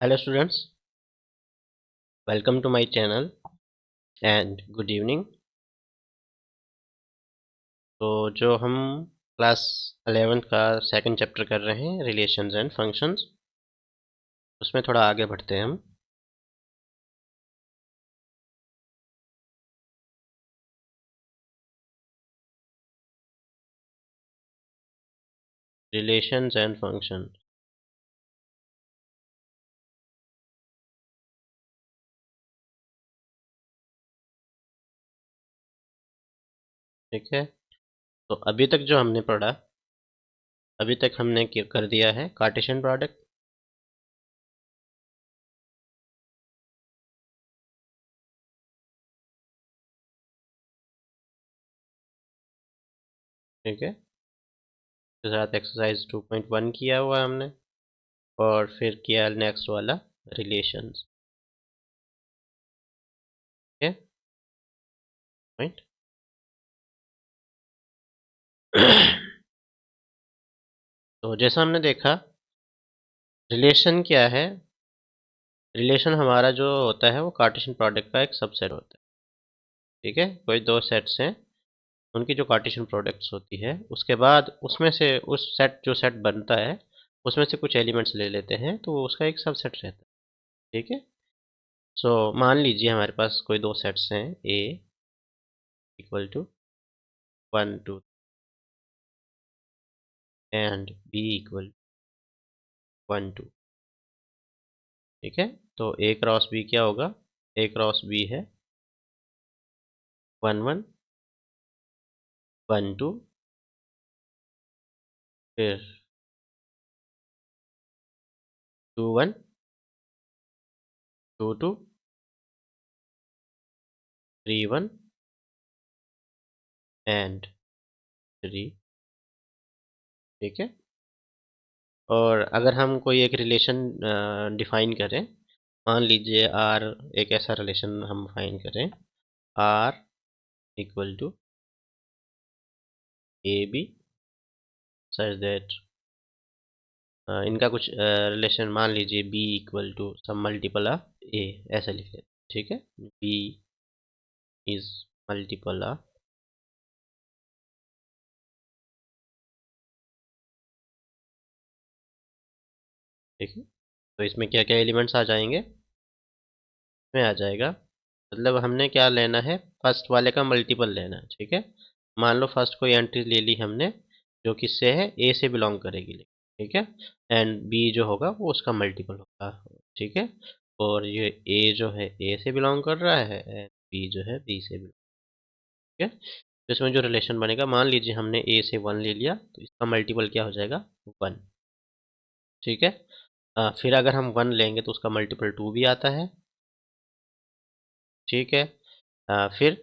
Hello students, welcome to my channel and good evening। तो जो हम क्लास 11 का सेकंड चैप्टर कर रहे हैं रिलेशंस एंड फंक्शंस, उसमें थोड़ा आगे बढ़ते हैं हम। रिलेशंस एंड फंक्शन, ठीक है। तो अभी तक जो हमने पढ़ा, अभी तक हमने कर दिया है कार्टेशियन प्रोडक्ट, ठीक है। उसके साथ एक्सरसाइज 2.1 किया हुआ है हमने, और फिर किया नेक्स्ट वाला रिलेशंस, ठीक है। पॉइंट तो जैसा हमने देखा, रिलेशन क्या है। रिलेशन हमारा जो होता है वो कार्टेशियन प्रोडक्ट का एक सबसेट होता है, ठीक है। कोई दो सेट्स हैं, उनकी जो कार्टेशियन प्रोडक्ट्स होती है, उसके बाद उसमें से उस सेट जो सेट बनता है उसमें से कुछ एलिमेंट्स ले लेते हैं, तो वो उसका एक सबसेट रहता है, ठीक है। सो मान लीजिए हमारे पास कोई दो सेट्स हैं, A equal to 1 2 and B equal 1 2, ठीक है। तो ए क्रॉस बी क्या होगा? ए क्रॉस बी है 1 1 1 2, फिर 2 1 2 2 3 1 एंड 3, ठीक है। और अगर हम कोई एक रिलेशन डिफाइन करें, मान लीजिए आर, एक ऐसा रिलेशन हम फाइन करें, R equal to A B, such that इनका कुछ रिलेशन मान लीजिए B equal to some multiple of A, ऐसा लिख लेते, ठीक है। बी इज मल्टीपल ऑफ, ठीक है। तो इसमें क्या क्या एलिमेंट्स आ जाएंगे? इसमें आ जाएगा, मतलब हमने क्या लेना है, फर्स्ट वाले का मल्टीपल लेना है, ठीक है। मान लो फर्स्ट कोई एंट्री ले ली हमने जो किससे है, ए से बिलोंग करेगी, ठीक है। एंड बी जो होगा वो उसका मल्टीपल होगा, ठीक है। और ये ए जो है ए से बिलोंग कर रहा है, एंड बी जो है बी से बिलोंग, ठीक है। तो इसमें जो रिलेशन बनेगा, मान लीजिए हमने ए से 1 ले लिया, तो इसका मल्टीपल क्या हो जाएगा? 1, ठीक है। फिर अगर हम 1 लेंगे तो उसका मल्टीपल 2 भी आता है, ठीक है। फिर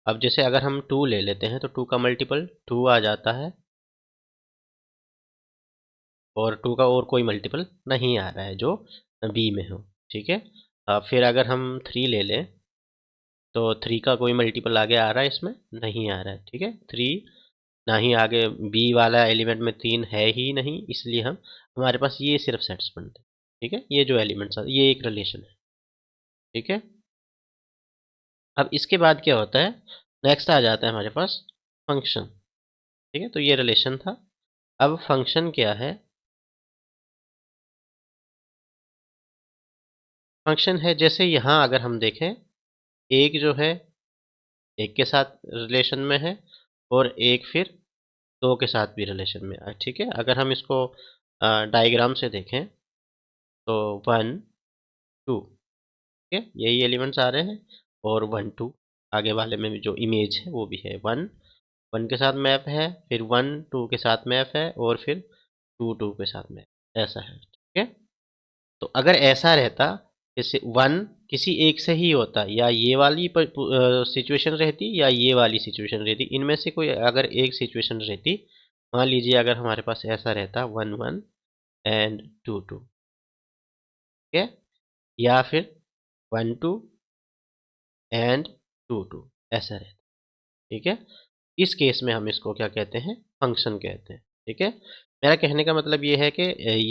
अब जैसे अगर हम 2 ले लेते हैं तो 2 का मल्टीपल 2 आ जाता है, और 2 का और कोई मल्टीपल नहीं आ रहा है जो बी में हो, ठीक है। फिर अगर हम 3 ले लें तो 3 का कोई मल्टीपल आगे आ रहा है, इसमें नहीं आ रहा है, ठीक है। 3 ना ही आगे, बी वाला एलिमेंट में 3 है ही नहीं, इसलिए हम हमारे पास ये सिर्फ सेट्स बनते हैं, ठीक है। ये जो एलिमेंट्स ये एक रिलेशन है, ठीक है। अब इसके बाद क्या होता है, नेक्स्ट आ जाता है हमारे पास फंक्शन, ठीक है। तो ये रिलेशन था। अब फंक्शन क्या है? फंक्शन है जैसे यहाँ अगर हम देखें, एक जो है एक के साथ रिलेशन में है, और एक फिर दो के साथ भी रिलेशन में है, ठीक है। अगर हम इसको डायग्राम से देखें तो 1 2, ठीक है, यही एलिमेंट्स आ रहे हैं, और 1 2 आगे वाले में भी जो इमेज है वो भी है, 1 1 के साथ मैप है, फिर 1 2 के साथ मैप है, और फिर 2 2 के साथ मैप, ऐसा है, ठीक है। तो अगर ऐसा रहता, जैसे 1 किसी एक से ही होता, या ये वाली सिचुएशन रहती या ये वाली सिचुएशन रहती, इनमें से कोई अगर एक सिचुएशन रहती, मान लीजिए अगर हमारे पास ऐसा रहता 1 1 एंड 2 2, ठीक है, या फिर 1 2 एंड 2 2, ऐसा रहता, ठीक है। इस केस में हम इसको क्या कहते हैं? फंक्शन कहते हैं, ठीक है। मेरा कहने का मतलब ये है कि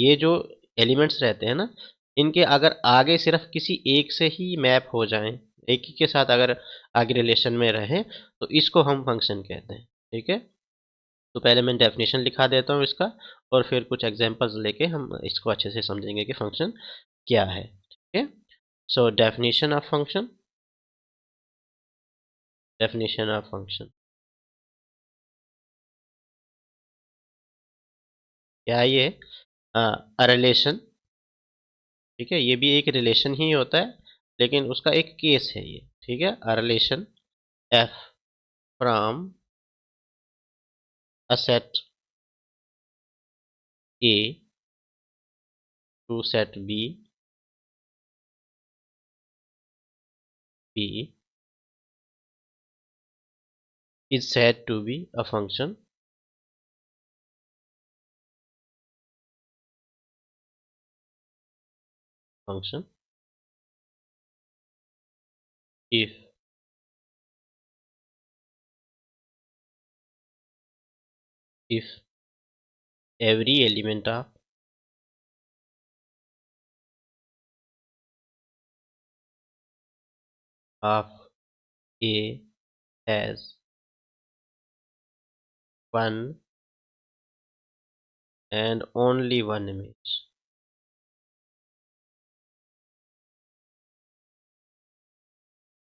ये जो एलिमेंट्स रहते हैं ना, इनके अगर आगे सिर्फ किसी एक से ही मैप हो जाएं, एक ही के साथ अगर आगे रिलेशन में रहें, तो इसको हम फंक्शन कहते हैं। ठीक है, तो पहले मैं डेफिनेशन लिखा देता हूँ इसका, और फिर कुछ एग्जांपल्स लेके हम इसको अच्छे से समझेंगे कि फंक्शन क्या है। ठीक है, सो डेफिनेशन ऑफ फंक्शन क्या है ये? रिलेशन। ठीक है, ये भी एक रिलेशन ही होता है, लेकिन उसका एक केस है ये। ठीक है, a relation F from a set A to set B is said to be a function if if every element of A has one and only one image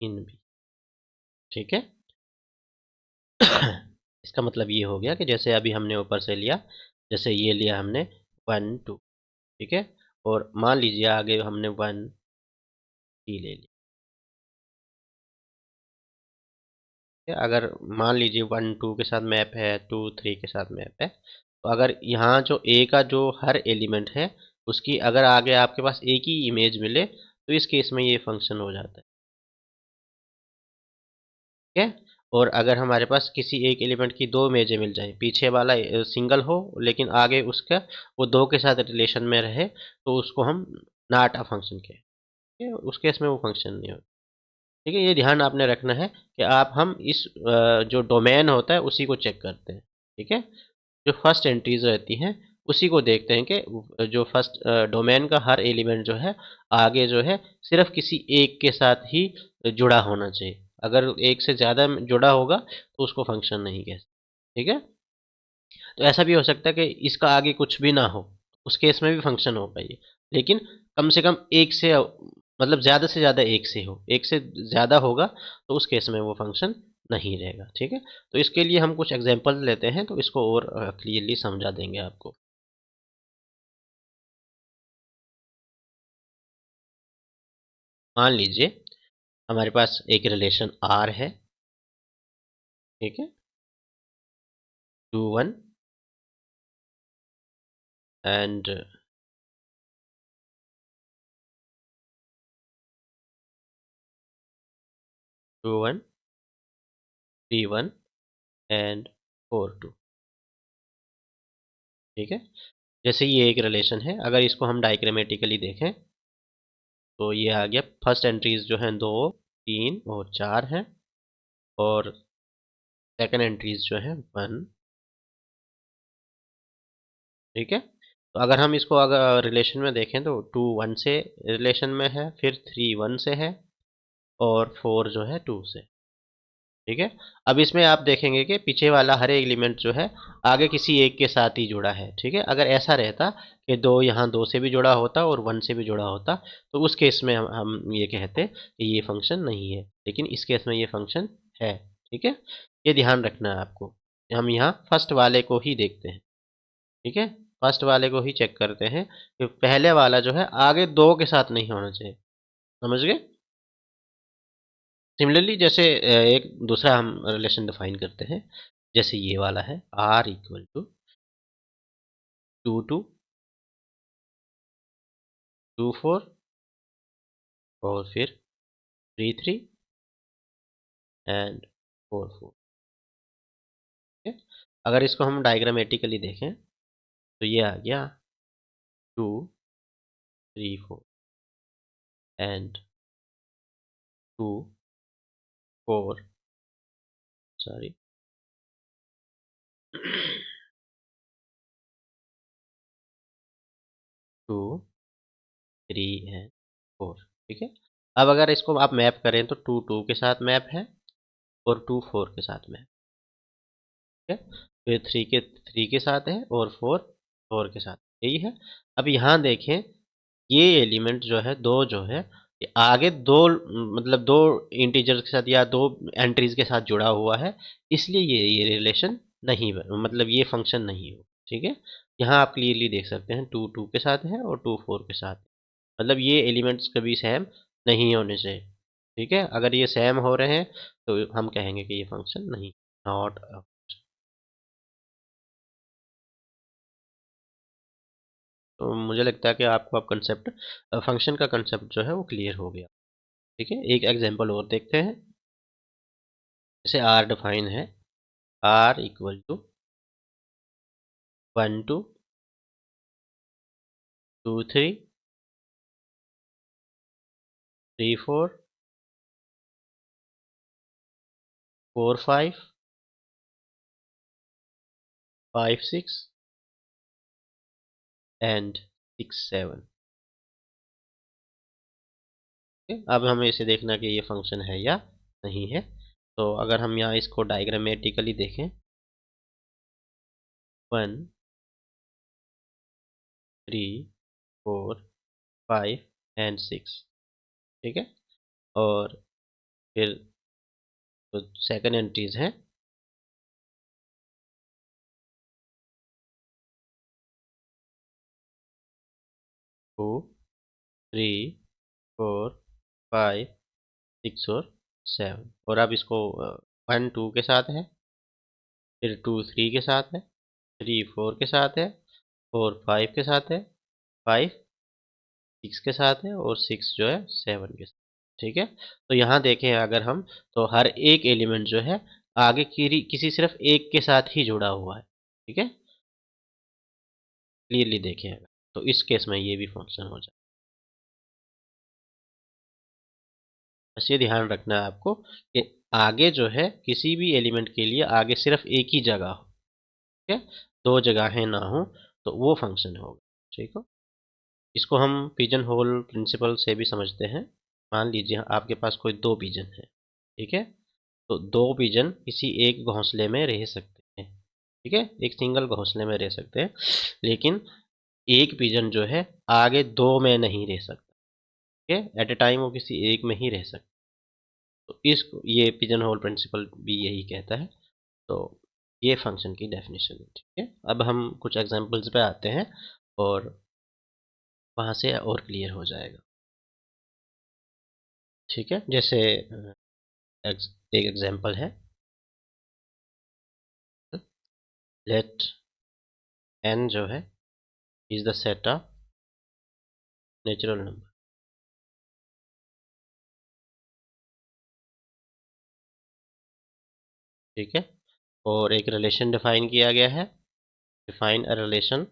in B। ठीक है, इसका मतलब ये हो गया कि जैसे अभी हमने ऊपर से लिया, जैसे ये लिया हमने 1 2। ठीक है, और मान लीजिए आगे हमने 1 3 ले लिया। ठीक है, अगर मान लीजिए 1 2 के साथ मैप है, 2 3 के साथ मैप है, तो अगर यहाँ जो ए का जो हर एलिमेंट है, उसकी अगर आगे आपके पास एक ही इमेज मिले, तो इस केस में ये फंक्शन हो जाता है। ठीक है, और अगर हमारे पास किसी एक एलिमेंट की दो इमेजें मिल जाए, पीछे वाला सिंगल हो लेकिन आगे उसका वो दो के साथ रिलेशन में रहे, तो उसको हम नॉट अ फंक्शन कहें। ठीक है, उस केस में वो फंक्शन नहीं होता। ठीक है, ये ध्यान आपने रखना है कि आप हम इस जो डोमेन होता है उसी को चेक करते हैं। ठीक है, जो फर्स्ट एंट्रीज रहती हैं उसी को देखते हैं कि जो फर्स्ट डोमेन का हर एलिमेंट जो है आगे जो है सिर्फ किसी एक के साथ ही जुड़ा होना चाहिए। अगर एक से ज़्यादा जुड़ा होगा तो उसको फंक्शन नहीं कह सकते। ठीक है, तो ऐसा भी हो सकता है कि इसका आगे कुछ भी ना हो, उस केस में भी फंक्शन होगा ये, लेकिन कम से कम एक से मतलब ज़्यादा से ज़्यादा एक से हो, एक से ज़्यादा होगा तो उस केस में वो फंक्शन नहीं रहेगा। ठीक है, तो इसके लिए हम कुछ एग्जांपल लेते हैं, तो इसको और क्लियरली समझा देंगे आपको। मान लीजिए हमारे पास एक रिलेशन आर है। ठीक है, 2 1 एंड 2 1 3 1 एंड 4 2। ठीक है, जैसे ये एक रिलेशन है, अगर इसको हम डायग्रामेटिकली देखें तो ये आ गया, फर्स्ट एंट्रीज जो हैं 2 3 और 4 हैं, और सेकंड एंट्रीज जो हैं 1। ठीक है, तो अगर हम इसको अगर रिलेशन में देखें तो 2 1 से रिलेशन में है, फिर 3 1 से है, और 4 जो है 2 से। ठीक है, अब इसमें आप देखेंगे कि पीछे वाला हर एलिमेंट जो है आगे किसी एक के साथ ही जुड़ा है। ठीक है, अगर ऐसा रहता कि दो यहाँ दो से भी जुड़ा होता और 1 से भी जुड़ा होता, तो उस केस में हम ये कहते कि ये फंक्शन नहीं है, लेकिन इस केस में ये फंक्शन है। ठीक है, ये ध्यान रखना है आपको। हम यहाँ फर्स्ट वाले को ही देखते हैं। ठीक है, फर्स्ट वाले को ही चेक करते हैं कि पहले वाला जो है आगे दो के साथ नहीं होना चाहिए। समझ गए? सिमिलरली जैसे एक दूसरा हम रिलेशन डिफाइन करते हैं, जैसे ये वाला है आर इक्वल टू 2 2 2 4 और फिर 3 3 एंड 4 4। ठीक है, अगर इसको हम डायग्रामेटिकली देखें तो ये आ गया 2 3 4 एंड 2 4 सॉरी 2 3 एंड 4। ठीक है। अब अगर इसको आप मैप करें तो 2 2 के साथ मैप है और 2 4 के साथ मैप है। फिर 3 के साथ है और 4 4 के साथ, यही है। अब यहाँ देखें, ये एलिमेंट जो है, दो जो है, ये आगे दो, मतलब दो इंटीजर्स के साथ या दो एंट्रीज के साथ जुड़ा हुआ है, इसलिए ये रिलेशन नहीं मतलब ये फंक्शन नहीं हो। ठीक है। यहाँ आप क्लियरली देख सकते हैं 2 2 के साथ है और 2 4 के साथ, मतलब ये एलिमेंट्स कभी सेम नहीं होने से। ठीक है। अगर ये सेम हो रहे हैं तो हम कहेंगे कि ये फंक्शन नहीं, नॉट। तो मुझे लगता है कि आपको अब कंसेप्ट, फंक्शन का कंसेप्ट जो है वो क्लियर हो गया। ठीक है। एक एग्जांपल और देखते हैं। जैसे आर डिफाइन है, आर इक्वल टू 1 2 2 3 3 4 4 5 5 6 एंड 6 7। अब हमें इसे देखना कि ये फंक्शन है या नहीं है। तो अगर हम यहाँ इसको डायग्रामेटिकली देखें, 1 3 4 5 एंड 6। ठीक है। और फिर तो सेकंड एंट्रीज है 2 3 4 5 6 और 7। और अब इसको 1 2 के साथ है, फिर 2 3 के साथ है, 3 4 के साथ है, 4 5 के साथ है, 5 6 के साथ है और 6 जो है 7 के साथ। ठीक है। तो यहाँ देखें अगर हम, तो हर एक एलिमेंट जो है आगे किसी सिर्फ एक के साथ ही जुड़ा हुआ है। ठीक है। क्लियरली देखें अगर, तो इस केस में ये भी फंक्शन हो जाए। बस ये ध्यान रखना है आपको कि आगे जो है किसी भी एलिमेंट के लिए आगे सिर्फ एक ही जगह हो। ठीक है। दो जगहें ना हो तो वो फंक्शन होगा। ठीक है। इसको हम पिजन होल प्रिंसिपल से भी समझते हैं। मान लीजिए आपके पास कोई दो पिजन है। ठीक है। तो दो पिजन किसी एक घोंसले में रह सकते हैं। ठीक है। एक सिंगल घोंसले में रह सकते हैं, लेकिन एक पिजन जो है आगे दो में नहीं रह सकता। ठीक है। एट ए टाइम वो किसी एक में ही रह सकता। तो इस ये पिजन होल प्रिंसिपल भी यही कहता है। तो ये फंक्शन की डेफिनेशन है। ठीक है। अब हम कुछ एग्जांपल्स पे आते हैं और वहाँ से और क्लियर हो जाएगा। ठीक है। जैसे एक एग्जांपल है, लेट n जो है is the set of natural number. ठीक है। और एक रिलेशन डिफाइन किया गया है, define a relation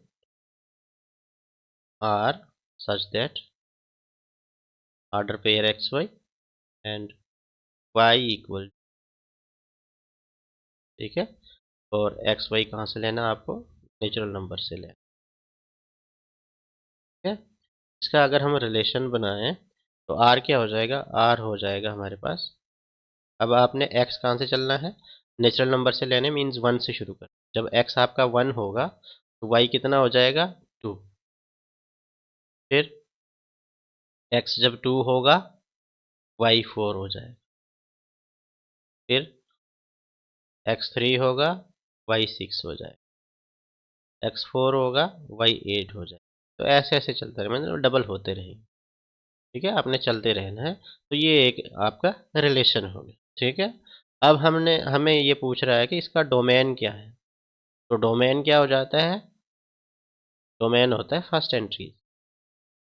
R such that order pair X Y and Y equal. ठीक है। और एक्स वाई कहाँ से लेना आपको, नेचुरल नंबर से लेना। ठीक है। इसका अगर हम रिलेशन बनाएं तो आर क्या हो जाएगा, आर हो जाएगा हमारे पास। अब आपने एक्स कहाँ से चलना है, नेचुरल नंबर से लेने मीन्स वन से शुरू कर। जब एक्स आपका वन होगा तो वाई कितना हो जाएगा, टू। फिर एक्स जब टू होगा वाई फोर हो जाएगा। फिर एक्स थ्री होगा वाई सिक्स हो जाएगा। एक्स फोर होगा वाई एट हो जाएगा। तो ऐसे ऐसे चलता रहे, मतलब डबल होते रहेंगे। ठीक है। आपने चलते रहना है। तो ये एक आपका रिलेशन हो गया। ठीक है। अब हमने हमें ये पूछ रहा है कि इसका डोमेन क्या है। तो डोमेन क्या हो जाता है, डोमेन होता है फर्स्ट एंट्री।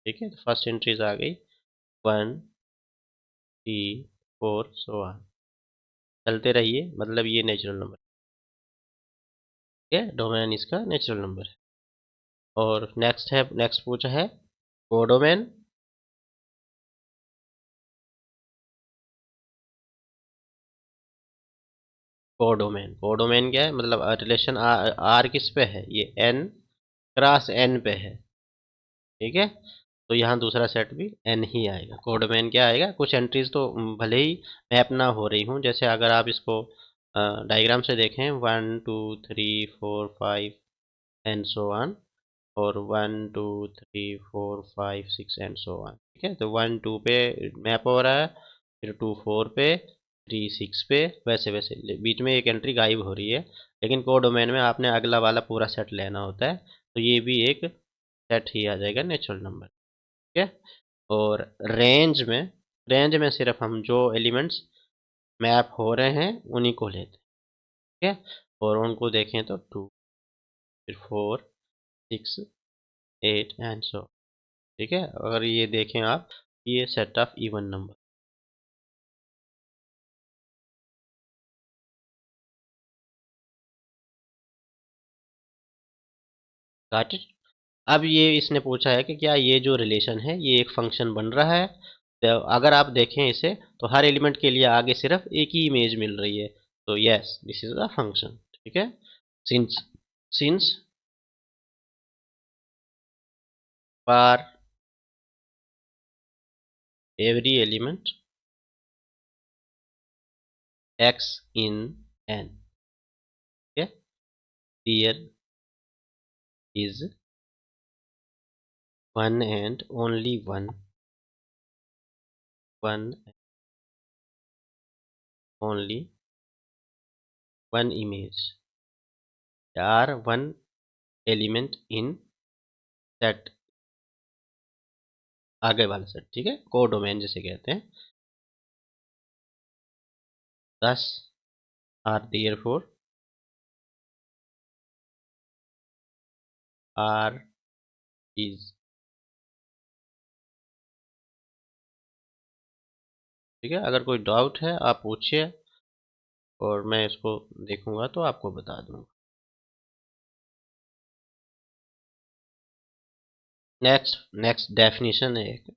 ठीक है। तो फर्स्ट एंट्रीज आ गई 1 3 4 सो ऑन, चलते रहिए, मतलब ये नेचुरल नंबर। ठीक है। डोमेन इसका नेचुरल नंबर है। और नेक्स्ट है, नेक्स्ट पूछा है कोडोमेन। कोडोमेन, कोडोमेन क्या है, मतलब रिलेशन आर किस पे है, ये एन क्रॉस एन पे है। ठीक है। तो यहाँ दूसरा सेट भी n ही आएगा। कोडमैन क्या आएगा, कुछ एंट्रीज तो भले ही मैप ना हो रही हूँ, जैसे अगर आप इसको डायग्राम से देखें 1 2 3 4 5 एंड सो ऑन, और 1 2 3 4 5 6 एंड सो ऑन। ठीक है, तो 1 2 पे मैप हो रहा है, फिर 2 4 पे, 3 6 पे, वैसे वैसे बीच में एक एंट्री गायब हो रही है। लेकिन कोडोमेन में आपने अगला वाला पूरा सेट लेना होता है, तो ये भी एक सेट ही आ जाएगा नेचुरल नंबर। ठीक है, और रेंज में सिर्फ हम जो एलिमेंट्स मैप हो रहे हैं उन्हीं को लेते हैं। ठीक है, और उनको देखें तो 2 फिर 4 6 8 एंड सो। ठीक है, अगर ये देखें आप, ये set of even number. Got it. अब ये इसने पूछा है कि क्या ये जो रिलेशन है ये एक फंक्शन बन रहा है। तो अगर आप देखें इसे, तो हर एलिमेंट के लिए आगे सिर्फ एक ही इमेज मिल रही है, तो yes this is a function. ठीक है, since since for every element x in n, okay, there is one and only one only one image or one element in that आगे वाला सेट। ठीक है, कोडोमेन जिसे कहते हैं। thus are therefore are is। ठीक है, अगर कोई डाउट है आप पूछिए, और मैं इसको देखूंगा तो आपको बता दूंगा। नेक्स्ट नेक्स्ट डेफिनेशन है एक।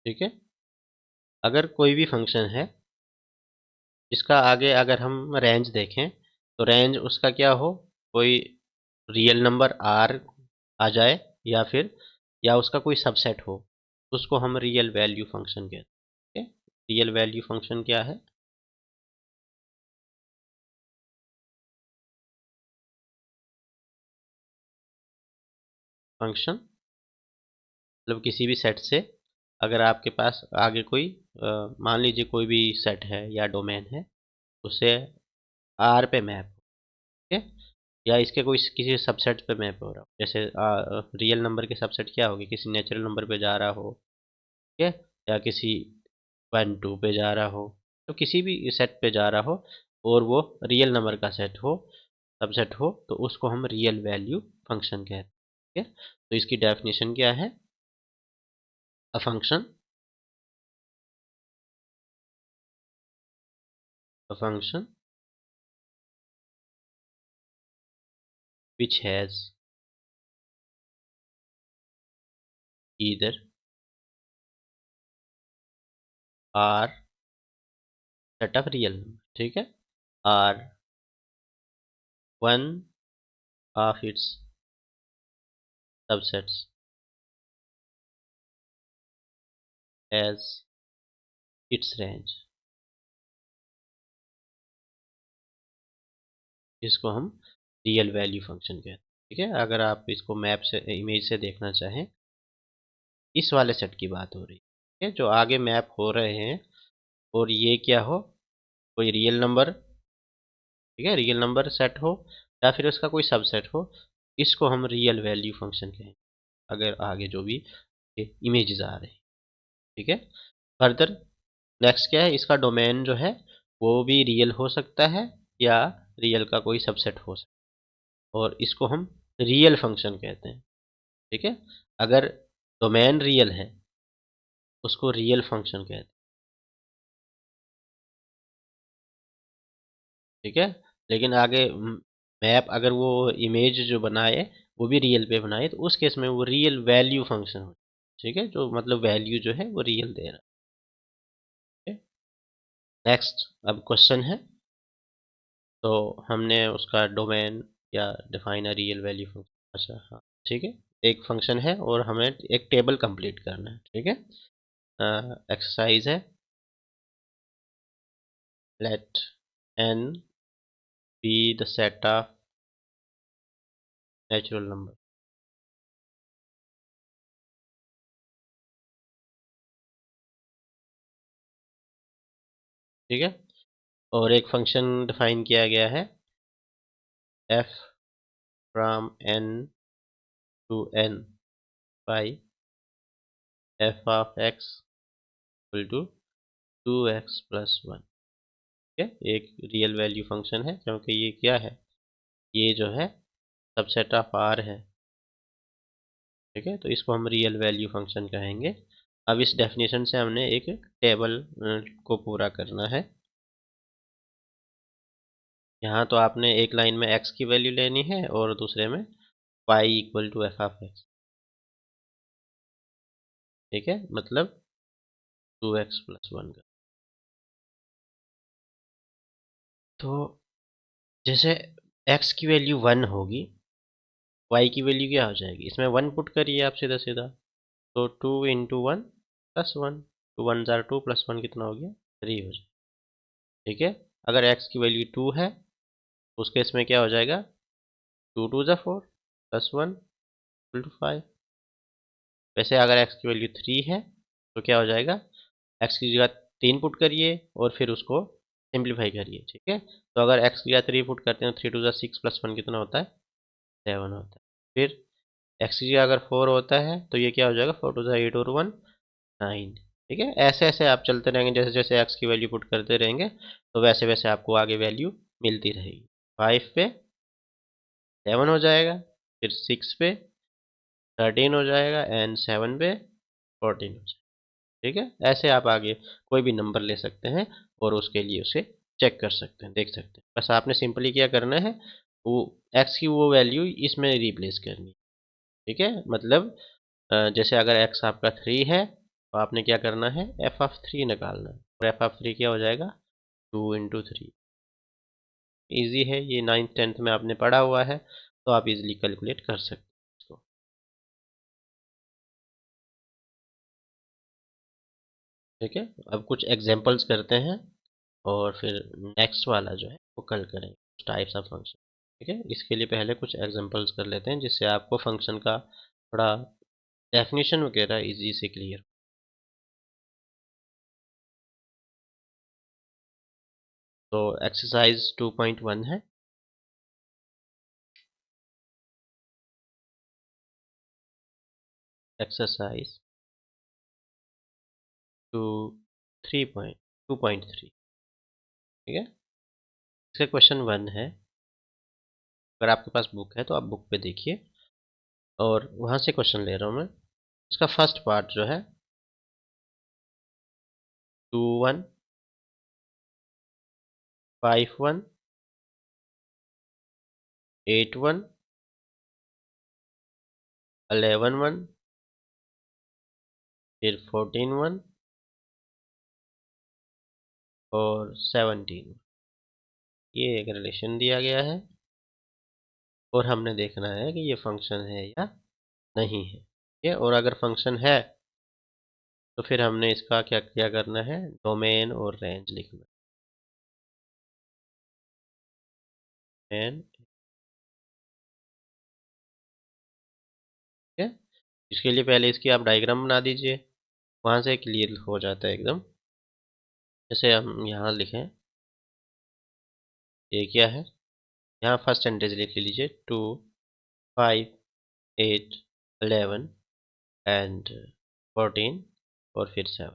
ठीक है, अगर कोई भी फंक्शन है इसका आगे अगर हम रेंज देखें, तो रेंज उसका क्या हो, कोई रियल नंबर आर आ जाए, या फिर या उसका कोई सबसेट हो, तो उसको हम रियल वैल्यू फंक्शन कहते हैं। रियल वैल्यू फंक्शन क्या है? फंक्शन मतलब किसी भी सेट से अगर आपके पास आगे कोई मान लीजिए कोई भी सेट है या डोमेन है, उसे आर पे मैप, ठीक है, या इसके कोई किसी सबसेट पे मैप हो रहा हो, जैसे रियल नंबर के सबसेट क्या होगी, किसी नेचुरल नंबर पे जा रहा हो, ठीक है, या किसी 1 2 पे जा रहा हो, तो किसी भी सेट पे जा रहा हो और वो रियल नंबर का सेट हो, सबसेट हो, तो उसको हम रियल वैल्यू फंक्शन कहते हैं। ठीक है, तो इसकी डेफिनेशन क्या है? A function, a function which has either r set of real number, ठीक है, r one of its subsets as its range, इसको हम रियल वैल्यू फंक्शन कहते हैं। ठीक है, अगर आप इसको मैप से इमेज से देखना चाहें, इस वाले सेट की बात हो रही है, ठीक है, जो आगे मैप हो रहे हैं, और ये क्या हो, कोई रियल नंबर, ठीक है, रियल नंबर सेट हो या फिर उसका कोई सबसेट हो, इसको हम रियल वैल्यू फंक्शन कहें, अगर आगे जो भी इमेजेस आ रहे हैं। ठीक है, फर्दर नेक्स्ट क्या है, इसका डोमेन जो है वो भी रियल हो सकता है या रियल का कोई सबसेट हो सकता है, और इसको हम रियल फंक्शन कहते हैं। ठीक है, अगर डोमेन रियल है उसको रियल फंक्शन कहते हैं। ठीक है, लेकिन आगे मैप अगर वो इमेज जो बनाए वो भी रियल पे बनाए, तो उस केस में वो रियल वैल्यू फंक्शन हो। ठीक है, जो मतलब वैल्यू जो है वो रियल दे रहा है। नेक्स्ट अब क्वेश्चन है, तो हमने उसका डोमेन या define a real value function, अच्छा हाँ ठीक है, एक फंक्शन है और हमें एक टेबल कंप्लीट करना है, ठीक है। एक्सरसाइज है, let n be the set of natural number, ठीक है। और एक फंक्शन डिफाइन किया गया है, f from n to n by f of x equal to 2x plus 1, ठीक है। एक रियल वैल्यू फंक्शन है क्योंकि ये क्या है, ये जो है सबसेट ऑफ R है, ठीक है। तो इसको हम रियल वैल्यू फंक्शन कहेंगे। अब इस डेफिनेशन से हमने एक टेबल को पूरा करना है। यहाँ तो आपने एक लाइन में x की वैल्यू लेनी है और दूसरे में y equal to F of X, ठीक है, मतलब 2x प्लस 1 का। तो जैसे x की वैल्यू 1 होगी, y की वैल्यू क्या हो जाएगी, इसमें 1 पुट करिए आप सीधा सीधा, तो 2 इंटू 1 प्लस 1, 2 1 2 प्लस 1 कितना हो गया, 3 हो जाएगा, ठीक है। अगर x की वैल्यू 2 है तो उस केस में क्या हो जाएगा, 2 2 ज़ा 4 प्लस 1 इक्वल टू 5। वैसे अगर x की वैल्यू 3 है तो क्या हो जाएगा, x की जगह 3 पुट करिए और फिर उसको सिंप्लीफाई करिए, ठीक है। तो अगर x की जगह 3 पुट करते हैं तो 3 2 ज़ा 6 प्लस 1 कितना होता है, 7 होता है। फिर x की जगह अगर 4 होता है तो ये क्या हो जाएगा, 4 2 ज़ा 8 और 1 9, ठीक है। ऐसे ऐसे आप चलते रहेंगे, जैसे जैसे x की वैल्यू पुट करते रहेंगे तो वैसे वैसे आपको आगे वैल्यू मिलती रहेगी। 5 पे 7 हो जाएगा, फिर 6 पे 13 हो जाएगा एंड 7 पे 14 हो जाएगा, ठीक है। ऐसे आप आगे कोई भी नंबर ले सकते हैं और उसके लिए उसे चेक कर सकते हैं, देख सकते हैं। बस आपने सिंपली क्या करना है, वो x की वो वैल्यू इसमें रिप्लेस करनी है, ठीक है। मतलब जैसे अगर x आपका 3 है तो आपने क्या करना है, f ऑफ 3 निकालना है, और f ऑफ 3 क्या हो जाएगा, 2 इंटू 3। ईजी है ये, 9th 10th में आपने पढ़ा हुआ है, तो आप इजीली कैलकुलेट कर सकते हैं इसको, ठीक है। अब कुछ एग्जांपल्स करते हैं और फिर नेक्स्ट वाला जो है वो कल करेंगे, टाइप्स ऑफ फंक्शन, ठीक है। इसके लिए पहले कुछ एग्जांपल्स कर लेते हैं जिससे आपको फंक्शन का थोड़ा डेफिनेशन वगैरह इजी से क्लियर। तो एक्सरसाइज 2.1 है, एक्सरसाइज टू 2.3, ठीक है। इसका क्वेश्चन 1 है, अगर आपके पास बुक है तो आप बुक पे देखिए और वहाँ से क्वेश्चन ले रहा हूँ मैं। इसका फर्स्ट पार्ट जो है, 2 1 5 1 8 1 11 1 फिर 14 1 और 17, ये एक रिलेशन दिया गया है और हमने देखना है कि ये फंक्शन है या नहीं है, ठीक है। और अगर फंक्शन है तो फिर हमने इसका क्या क्या करना है, डोमेन और रेंज लिखना है, ठीक है। इसके लिए पहले इसकी आप डायग्राम बना दीजिए, वहाँ से क्लियर हो जाता है एकदम। जैसे हम यहाँ लिखें, ये क्या है, यहाँ फर्स्ट सेंटेंस लिख लीजिए, 2 5 8 11 एंड 14 और फिर 7,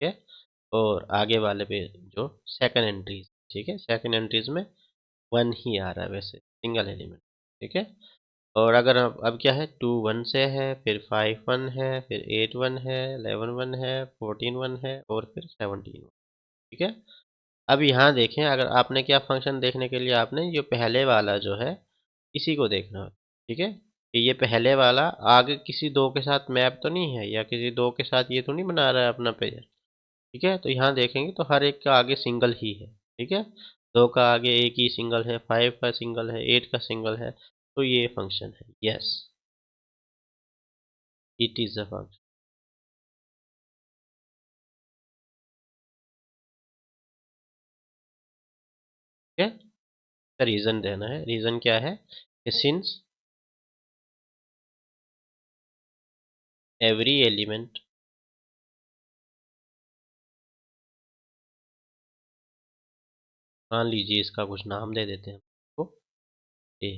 ठीक है। और आगे वाले पे जो सेकंड एंट्रीज, ठीक है, सेकंड एंट्रीज में 1 ही आ रहा है वैसे, सिंगल एलिमेंट, ठीक है। और अगर अब क्या है, 2 1 से है, फिर 5 1 है, फिर 8 1 है, 11 1 है, 14 1 है और फिर 17, ठीक है। अब यहाँ देखें, अगर आपने क्या फंक्शन देखने के लिए आपने जो पहले वाला जो है इसी को देखना है, ठीक है, कि ये पहले वाला आगे किसी दो के साथ मैप तो नहीं है या किसी दो के साथ ये तो नहीं बना रहा है अपना पेयर, ठीक है, तो यहाँ देखेंगे तो हर एक का आगे सिंगल ही है। ठीक है, 2 का आगे एक ही सिंगल है, 5 का सिंगल है, 8 का सिंगल है, तो ये फंक्शन है। Yes, it is a function. ठीक है, रीजन देना है। रीजन क्या है? सिंस एवरी एलिमेंट मान लीजिए इसका कुछ नाम दे देते हैं हमको, A.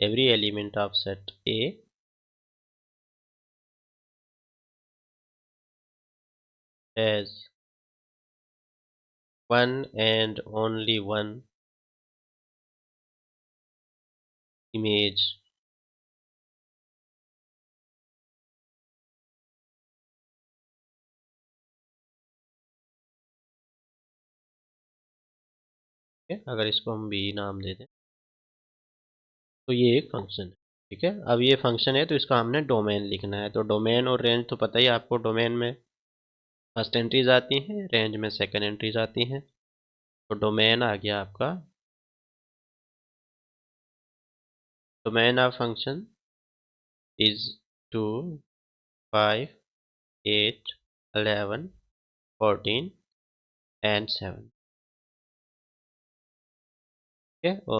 Every element of set A has one and only one image है। अगर इसको हम बी नाम दे दें तो ये एक फंक्शन है। ठीक है, अब ये फंक्शन है तो इसका हमने डोमेन लिखना है। तो डोमेन और रेंज तो पता ही है आपको, डोमेन में फर्स्ट एंट्रीज आती हैं, रेंज में सेकंड एंट्रीज आती हैं। तो डोमेन आ गया आपका, domain of function is 2, 5, 8, 11, 14 and 7। ठीक है,